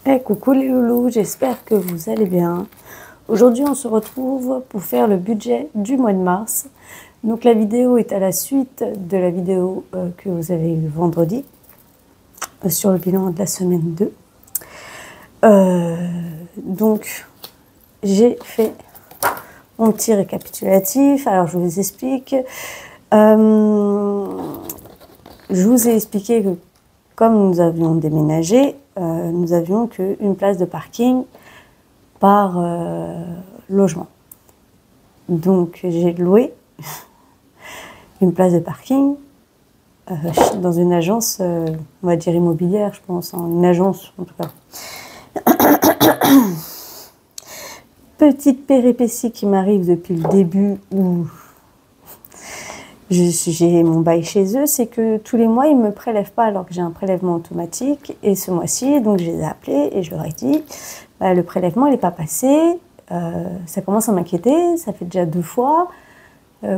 Hey, coucou les loulous, j'espère que vous allez bien. Aujourd'hui, on se retrouve pour faire le budget du mois de mars. Donc la vidéo est à la suite de la vidéo que vous avez eue vendredi sur le bilan de la semaine 2. Donc j'ai fait mon petit récapitulatif. Alors je vous explique. Je vous ai expliqué que comme nous avions déménagé, nous avions qu'une place de parking par logement. Donc j'ai loué une place de parking dans une agence, on va dire immobilière, je pense, hein, une agence en tout cas. Petite péripétie qui m'arrive depuis le début où j'ai mon bail chez eux, c'est que tous les mois, ils ne me prélèvent pas alors que j'ai un prélèvement automatique. Et ce mois-ci, donc je les ai appelés et je leur ai dit, le prélèvement, il n'est pas passé. Ça commence à m'inquiéter, ça fait déjà 2 fois.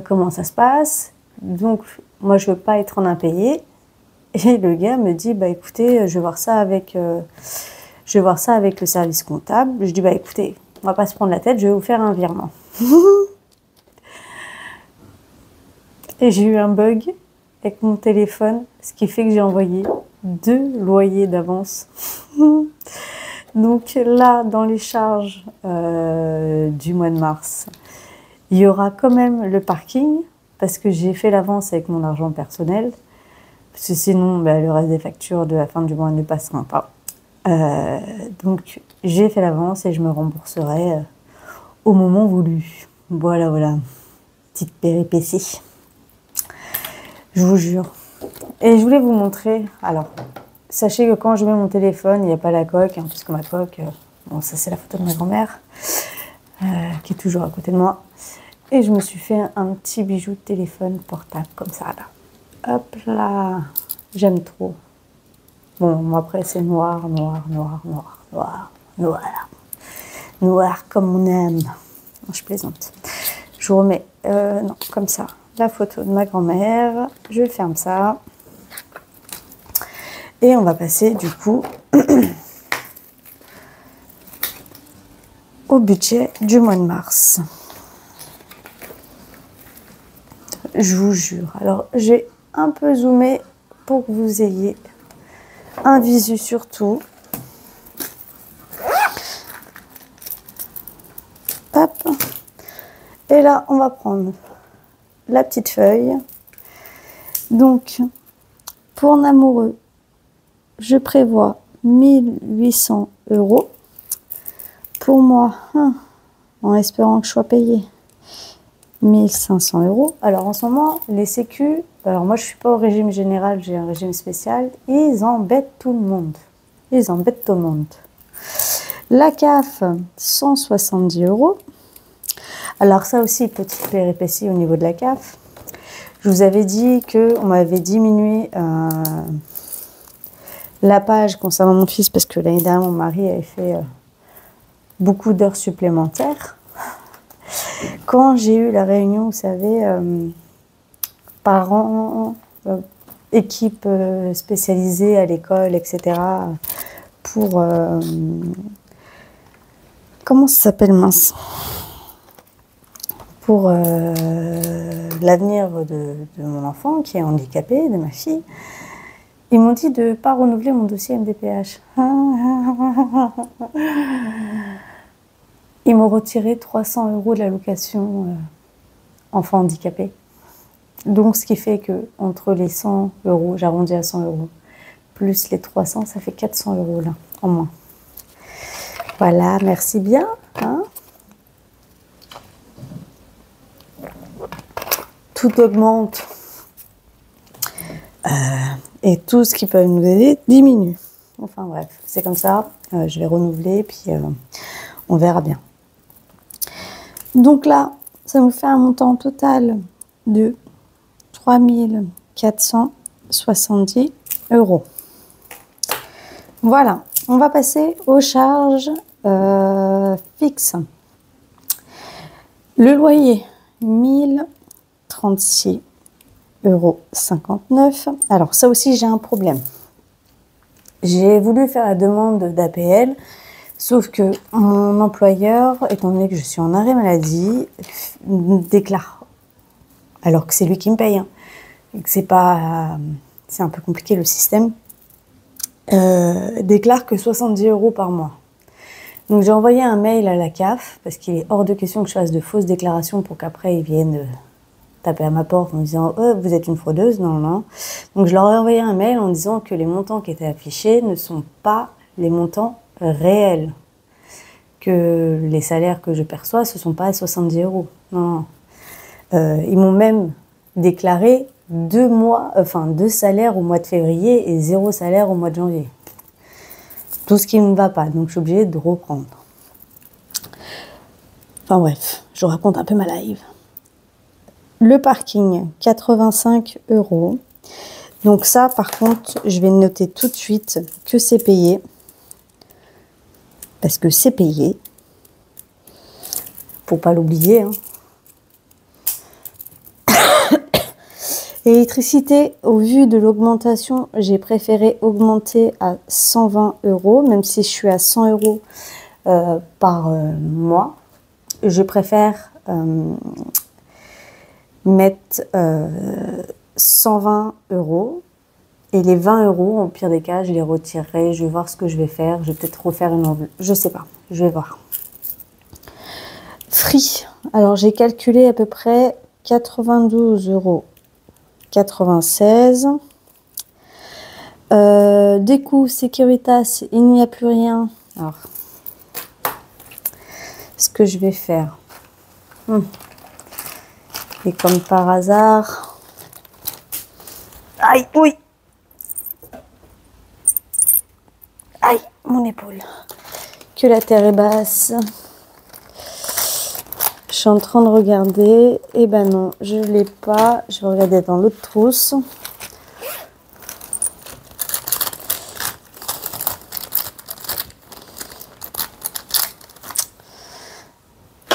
Comment ça se passe? Donc, moi, je ne veux pas être en impayé. Et le gars me dit, écoutez, je vais voir ça avec le service comptable. Je dis, écoutez, on ne va pas se prendre la tête, je vais vous faire un virement. Et j'ai eu un bug avec mon téléphone, ce qui fait que j'ai envoyé 2 loyers d'avance. Donc là, dans les charges du mois de mars, il y aura quand même le parking, parce que j'ai fait l'avance avec mon argent personnel, parce que sinon, le reste des factures de la fin du mois ne passeront pas. Donc j'ai fait l'avance et je me rembourserai au moment voulu. Voilà, voilà. Petite péripétie. Je vous jure. Et je voulais vous montrer. Alors, sachez que quand je mets mon téléphone, il n'y a pas la coque, hein, puisque ma coque, bon, ça c'est la photo de ma grand-mère, qui est toujours à côté de moi. Et je me suis fait un petit bijou de téléphone portable, comme ça, là. Hop là. J'aime trop. Bon, moi après, c'est noir, noir, noir, noir, noir, noir. Noir comme on aime. Non, je plaisante. Je vous remets, non, comme ça. La photo de ma grand-mère, je ferme ça et on va passer du coup au budget du mois de mars. Je vous jure, alors j'ai un peu zoomé pour que vous ayez un visu sur tout. Hop. Et là on va prendre la petite feuille. Donc, pour un amoureux, je prévois 1800 €. Pour moi, en espérant que je sois payée, 1500 €. Alors, en ce moment, les sécu, alors moi, je ne suis pas au régime général, j'ai un régime spécial. Ils embêtent tout le monde. Ils embêtent tout le monde. La CAF, 170 €. Alors ça aussi, petite péripétie au niveau de la CAF. Je vous avais dit qu'on m'avait diminué la page concernant mon fils parce que l'année dernière, mon mari avait fait beaucoup d'heures supplémentaires. Quand j'ai eu la réunion, vous savez, parents, équipe spécialisée à l'école, etc. pour... comment ça s'appelle, mince? Pour l'avenir de mon enfant qui est handicapé, de ma fille, ils m'ont dit de ne pas renouveler mon dossier MDPH. Ils m'ont retiré 300 € de l'allocation enfant handicapé. Donc ce qui fait que entre les 100 €, j'arrondis à 100 €, plus les 300, ça fait 400 € là, en moins. Voilà, merci bien. Hein. Tout augmente et tout ce qui peut nous aider diminue. Enfin bref, c'est comme ça. Je vais renouveler puis on verra bien. Donc là, ça nous fait un montant total de 3470 €. Voilà, on va passer aux charges fixes. Le loyer, 1036,59 €. Alors ça aussi j'ai un problème. J'ai voulu faire la demande d'APL, sauf que mon employeur, étant donné que je suis en arrêt maladie, déclare, alors que c'est lui qui me paye, hein, et que c'est pas, c'est un peu compliqué le système, déclare que 70 € par mois. Donc j'ai envoyé un mail à la CAF, parce qu'il est hors de question que je fasse de fausses déclarations pour qu'après ils viennent taper à ma porte en disant « Oh, vous êtes une fraudeuse ». Non, non. Donc je leur ai envoyé un mail en disant que les montants qui étaient affichés ne sont pas les montants réels. Que les salaires que je perçois, ce ne sont pas 70 €. Non, non. Ils m'ont même déclaré 2 salaires au mois de février et 0 salaire au mois de janvier. Tout ce qui ne me va pas, donc je suis obligée de reprendre. Enfin bref, je vous raconte un peu ma live. Le parking, 85 €. Donc ça, par contre, je vais noter tout de suite que c'est payé. Parce que c'est payé. Faut pas l'oublier, hein. L'électricité, au vu de l'augmentation, j'ai préféré augmenter à 120 €, même si je suis à 100 € par mois. Je préfère mettre 120 € et les 20 €, au pire des cas, je les retirerai. Je vais voir ce que je vais faire. Je vais peut-être refaire une enveloppe. Je sais pas. Je vais voir. Free. Alors, j'ai calculé à peu près 92,96 €. Des coûts Securitas, il n'y a plus rien. Alors, ce que je vais faire. Et comme par hasard. Aïe, oui. Aïe, mon épaule. Que la terre est basse. Je suis en train de regarder. Eh ben non, je ne l'ai pas. Je vais regarder dans l'autre trousse.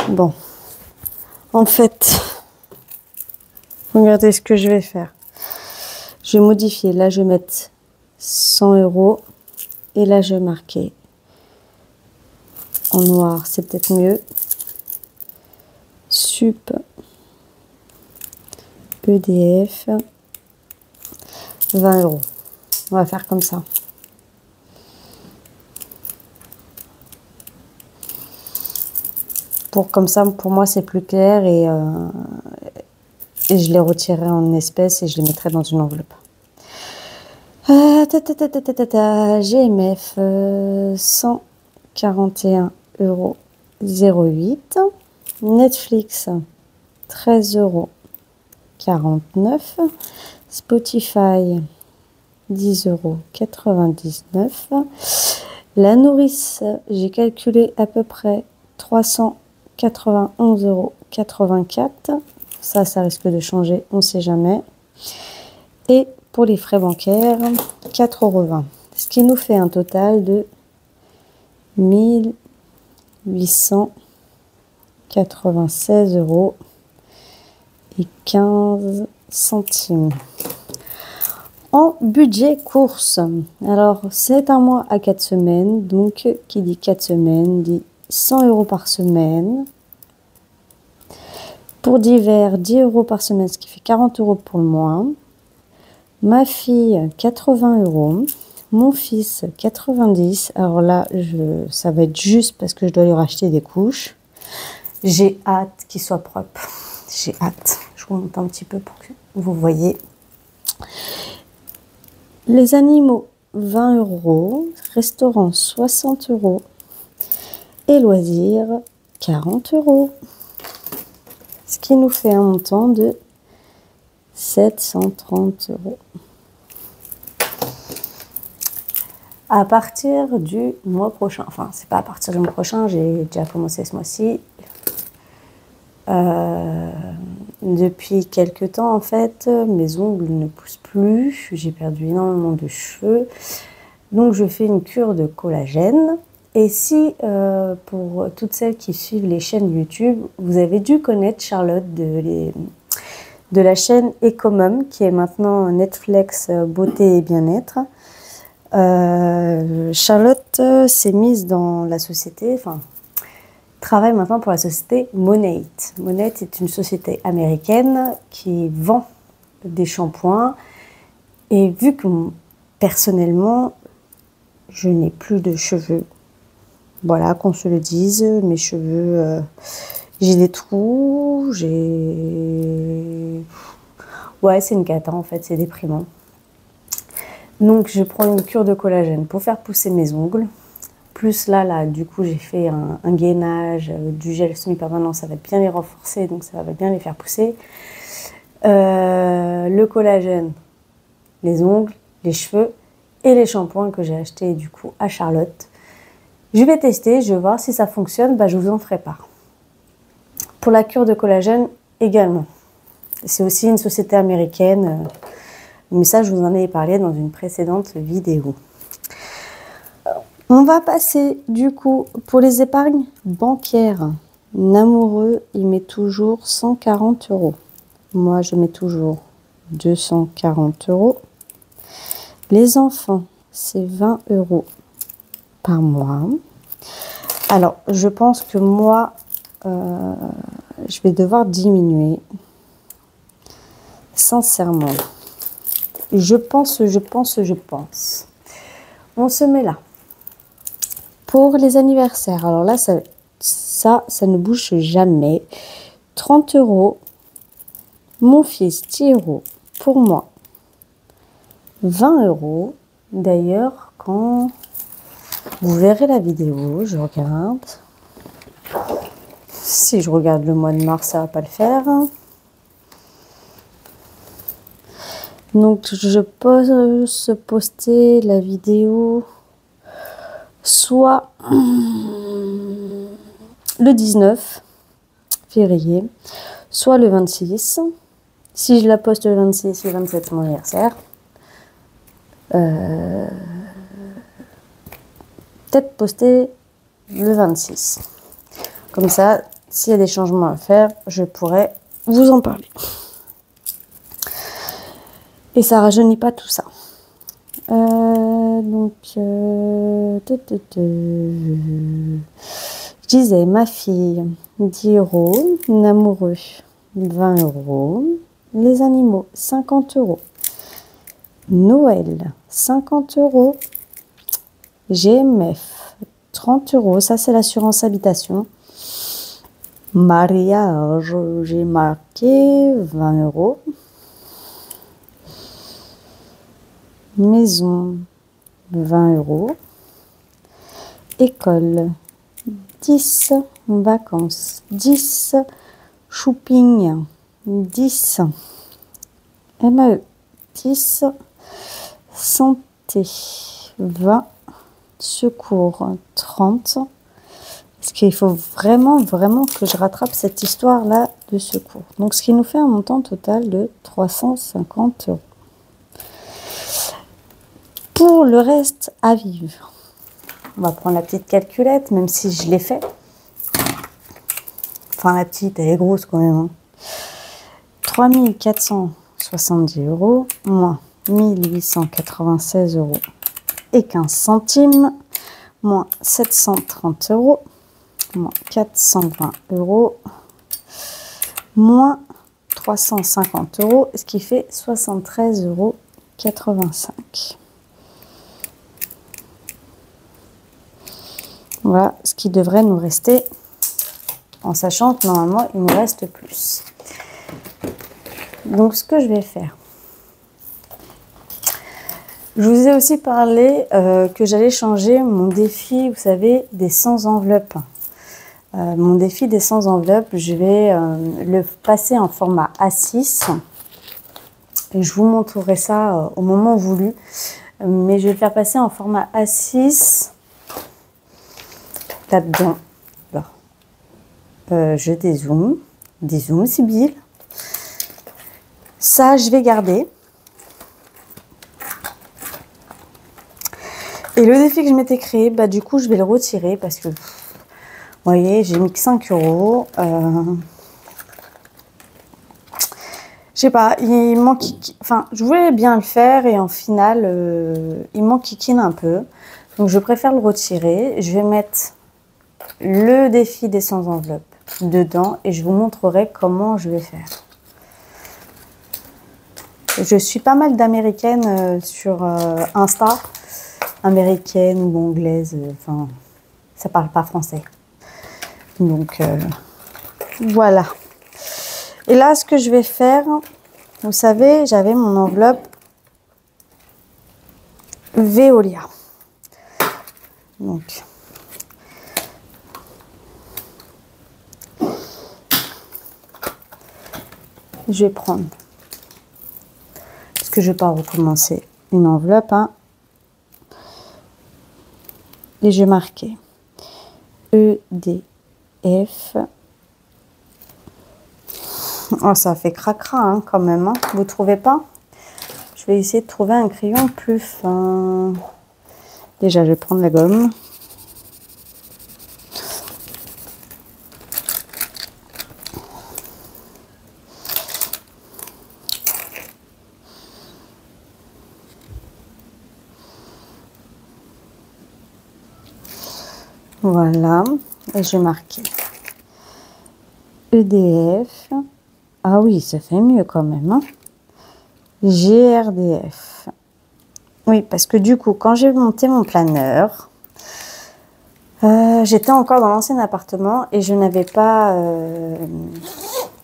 Bon. En fait, regardez ce que je vais faire. Je vais modifier. Là, je vais mettre 100 €. Et là, je vais marquer en noir. C'est peut-être mieux. Sup EDF 20 €. On va faire comme ça. Comme ça, pour moi, c'est plus clair et je les retirerai en espèces et je les mettrai dans une enveloppe. GMF 141,08 €. Netflix 13,49 €. Spotify 10,99 €. La nourrice, j'ai calculé à peu près 391,84 €. Ça risque de changer, on ne sait jamais. Et pour les frais bancaires, 4,20 €. Ce qui nous fait un total de 1896,15 €. En budget course, alors c'est un mois à 4 semaines, donc qui dit 4 semaines dit 100 € par semaine. Pour divers, 10 € par semaine, ce qui fait 40 € pour le mois. Ma fille, 80 €. Mon fils, 90 €. Alors là, ça va être juste parce que je dois lui racheter des couches. J'ai hâte qu'il soit propre. J'ai hâte. Je vous montre un petit peu pour que vous voyez. Les animaux, 20 €. Restaurant, 60 €. Et loisirs, 40 €. Ce qui nous fait un montant de 730 €. À partir du mois prochain, enfin c'est pas à partir du mois prochain, j'ai déjà commencé ce mois-ci. Depuis quelques temps en fait, mes ongles ne poussent plus, j'ai perdu énormément de cheveux. Donc je fais une cure de collagène. Et si, pour toutes celles qui suivent les chaînes YouTube, vous avez dû connaître Charlotte de la chaîne Ecomum, qui est maintenant Netflix Beauté et Bien-être. Charlotte s'est mise dans la société, enfin, travaille maintenant pour la société Monat. Monat est une société américaine qui vend des shampoings. Et vu que personnellement, je n'ai plus de cheveux, voilà, qu'on se le dise, mes cheveux, j'ai des trous, ouais, c'est une cata en fait, c'est déprimant. Donc je prends une cure de collagène pour faire pousser mes ongles. Plus là, du coup, j'ai fait un gainage, du gel semi-permanent, ça va bien les renforcer, donc ça va bien les faire pousser. Le collagène, les ongles, les cheveux et les shampoings que j'ai achetés du coup à Charlotte. Je vais tester, je vais voir si ça fonctionne, je vous en ferai part. Pour la cure de collagène également. C'est aussi une société américaine, mais ça je vous en ai parlé dans une précédente vidéo. On va passer du coup pour les épargnes bancaires. Namoureux, il met toujours 140 €. Moi, je mets toujours 240 €. Les enfants, c'est 20 € par mois. Alors, je pense que moi, je vais devoir diminuer. Sincèrement. Je pense. On se met là. Pour les anniversaires, alors là, ça ne bouge jamais. 30 €. Mon fils, 10 € pour moi. 20 €. D'ailleurs, quand vous verrez la vidéo, je regarde. Si je regarde le mois de mars, ça va pas le faire. Donc, je pose poster la vidéo soit le 19 février, soit le 26. Si je la poste le 26, le 27, c'est mon anniversaire. Peut-être poster le 26. Comme ça, s'il y a des changements à faire, je pourrais vous en parler. Et ça rajeunit pas tout ça. Je disais, ma fille, 10 €, Namoureux, 20 €, les animaux, 50 €, Noël, 50 €, GMF, 30 €, ça c'est l'assurance habitation, mariage, j'ai marqué 20 €, maison, 20 €, école, 10, vacances, 10, shopping, 10, MAE, 10, santé, 20, secours, 30. Parce qu'il faut vraiment que je rattrape cette histoire-là de secours. Donc, ce qui nous fait un montant total de 350 €. Pour le reste à vivre, on va prendre la petite calculette, même si je l'ai fait. Enfin, la petite, elle est grosse quand même. 3 470 € moins 1896 € et 15 centimes moins 730 € moins 420 € moins 350 €, ce qui fait 73,85 €. Voilà ce qui devrait nous rester, en sachant que normalement il nous reste plus. Donc ce que je vais faire, je vous ai aussi parlé que j'allais changer mon défi, vous savez, des 100 enveloppes. Mon défi des 100 enveloppes, je vais le passer en format A6. Et je vous montrerai ça au moment voulu. Mais je vais le faire passer en format A6. Là-dedans, je dézoome. Dézoome, Sibylle. Ça, je vais garder. Et le défi que je m'étais créé, du coup, je vais le retirer parce que, vous voyez, j'ai mis que 5 €. Je sais pas, il manque... Enfin, je voulais bien le faire et en final, il m'enquiquine un peu. Donc, je préfère le retirer. Je vais mettre le défi des 100 enveloppes dedans et je vous montrerai comment je vais faire. Je suis pas mal d'américaines sur Insta. Américaines ou anglaises, enfin, ça parle pas français. Donc, voilà. Et là, ce que je vais faire, vous savez, j'avais mon enveloppe Veolia. Donc, je vais prendre, parce que je ne vais pas recommencer une enveloppe, hein, et je vais marquer EDF. Oh, ça fait cracra hein, quand même, hein. Vous trouvez pas? Je vais essayer de trouver un crayon plus fin. Déjà, je vais prendre la gomme. Voilà, et je vais marquer EDF. Ah oui, ça fait mieux quand même, hein. GRDF. Oui, parce que du coup, quand j'ai monté mon planeur, j'étais encore dans l'ancien appartement et je n'avais pas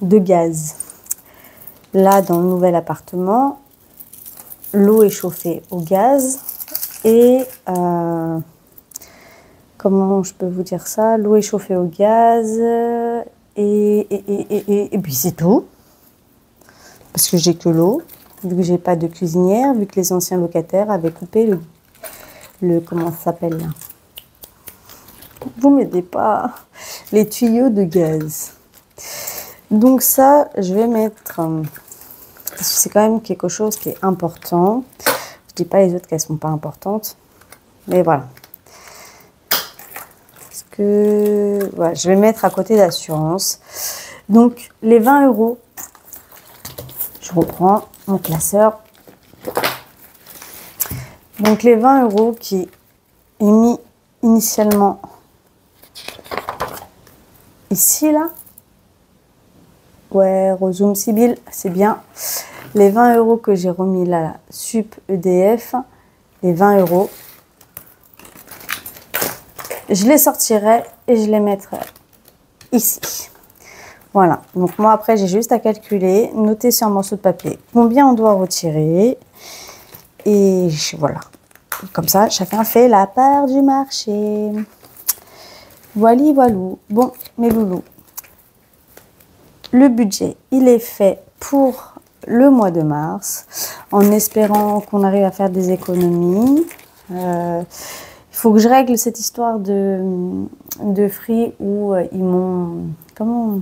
de gaz. Là, dans le nouvel appartement, l'eau est chauffée au gaz et comment je peux vous dire ça? L'eau est chauffée au gaz et puis c'est tout. Parce que j'ai que l'eau, vu que j'ai pas de cuisinière, vu que les anciens locataires avaient coupé le comment ça s'appelle là? Vous m'aidez pas, les tuyaux de gaz. Donc ça, je vais mettre, parce que c'est quand même quelque chose qui est important. Je dis pas les autres qu'elles sont pas importantes, mais voilà. Parce que voilà, je vais mettre à côté d'assurance. Donc les 20 €. Je reprends mon classeur. Donc les 20 € qui est mis initialement ici là. Ouais, rezoom Sibyl, c'est bien. Les 20 € que j'ai remis là, sup EDF, les 20 €, je les sortirai et je les mettrai ici. Voilà, donc moi après j'ai juste à calculer, noter sur un morceau de papier combien on doit retirer. Et voilà, comme ça chacun fait la part du marché. Voilà, voilou. Bon, mes loulous, le budget il est fait pour le mois de mars, en espérant qu'on arrive à faire des économies. Il faut que je règle cette histoire de Free où ils m'ont... Comment...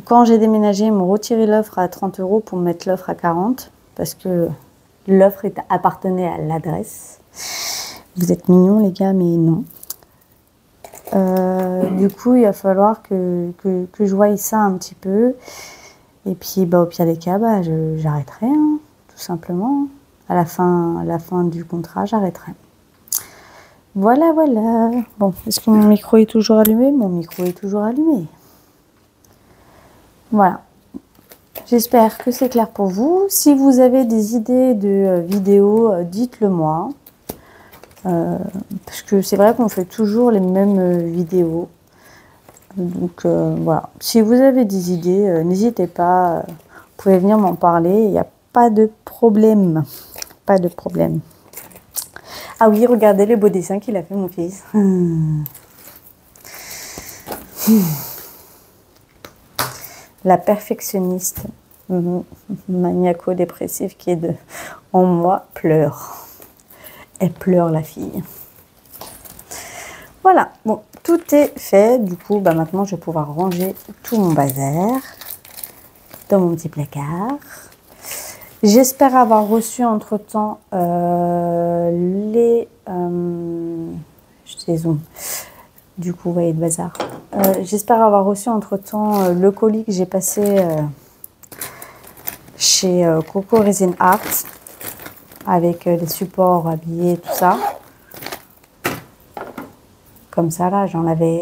Quand j'ai déménagé, ils m'ont retiré l'offre à 30 € pour mettre l'offre à 40 parce que l'offre appartenait à l'adresse. Vous êtes mignons les gars, mais non. Du coup, il va falloir que je voie ça un petit peu. Et puis, bah, au pire des cas, bah, j'arrêterai, hein, tout simplement. À la fin du contrat, j'arrêterai. Voilà, voilà. Bon, est-ce que mon micro est toujours allumé? Mon micro est toujours allumé. Voilà. J'espère que c'est clair pour vous. Si vous avez des idées de vidéos, dites-le moi. Parce que c'est vrai qu'on fait toujours les mêmes vidéos. Donc voilà. Si vous avez des idées, n'hésitez pas. Vous pouvez venir m'en parler. Il n'y a pas de problème. Pas de problème. Ah oui, regardez les beaux dessins qu'il a fait mon fils. La perfectionniste maniaco-dépressive qui est en moi pleure. Elle pleure la fille. Voilà, bon, tout est fait. Du coup, bah, maintenant, je vais pouvoir ranger tout mon bazar dans mon petit placard. J'espère avoir reçu entre-temps les zoom. Du coup, vous voyez le bazar. J'espère avoir reçu entre-temps le colis que j'ai passé chez Coco Resin Art avec les supports habillés, tout ça. Comme ça, là,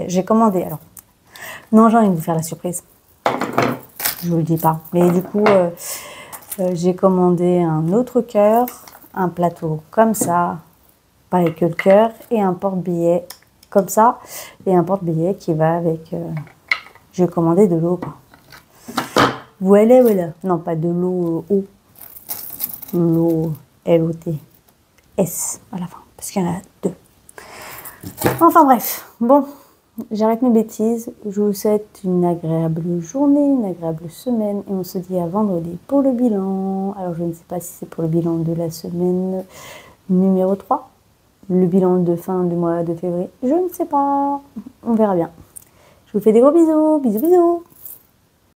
j'ai commandé. Alors, non, j'ai envie de vous faire la surprise. Je vous le dis pas. Mais du coup, j'ai commandé un autre cœur, un plateau comme ça, pas avec que le cœur, et un porte-billets comme ça, et un porte-billets qui va avec... j'ai commandé de l'eau, quoi. Voilà, voilà. Non, pas de l'eau eau. L'eau L-O-T-S à la fin, parce qu'il y en a deux. Enfin bref, bon, j'arrête mes bêtises. Je vous souhaite une agréable journée, une agréable semaine, et on se dit à vendredi pour le bilan. Alors je ne sais pas si c'est pour le bilan de la semaine numéro 3, le bilan de fin du mois de février, je ne sais pas, on verra bien. Je vous fais des gros bisous, bisous bisous.